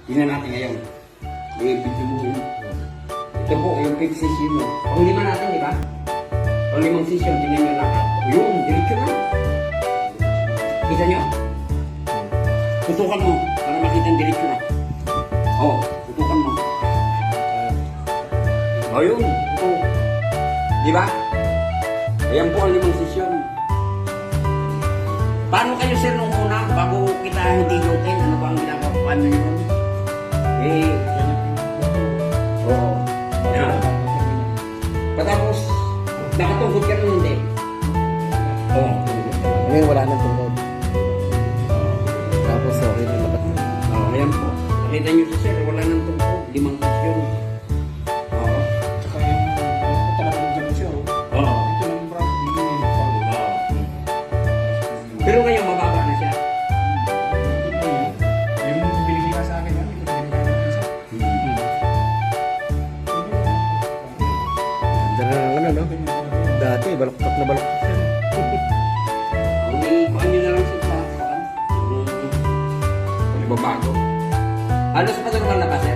Tingnan natin ngayon. I-video mo yun. Ito po, yung fifth session mo. Pang-lima natin, di ba? Pang-limang session, tingnan nyo lahat. Yun, diretso na. Kita nyo? Tutukan mo, para makita yung diretso na. Oo, tutukan mo. O yun, ito. Di ba? Ayan po ang limang sesyon. Paano kayo sir nung una, bago kita hindi lutin, ano ba ang ginagawa nyo yun? Oo. Yan. Patapos, nakatungkod ka rin hindi. Oo. Ngayon wala nang tungkod. Tapos okay na lahat. Oo, ayan po. Nakita nyo si sir, wala nang tungkod. Limang sesyon. Oo. Saka yung talagang dyan siya. Oo. Ito lang bro, hindi Oo. Pero ngayon, mababa na siya. yung binigay ka sa akin, hindi ko binigay ng isa. Ganda na ng ano, no? Dati, baloktot na baloktot yan. Kuhaan nyo na lang siya sa kuhaan. Babago. Halos pa normal na ba siya?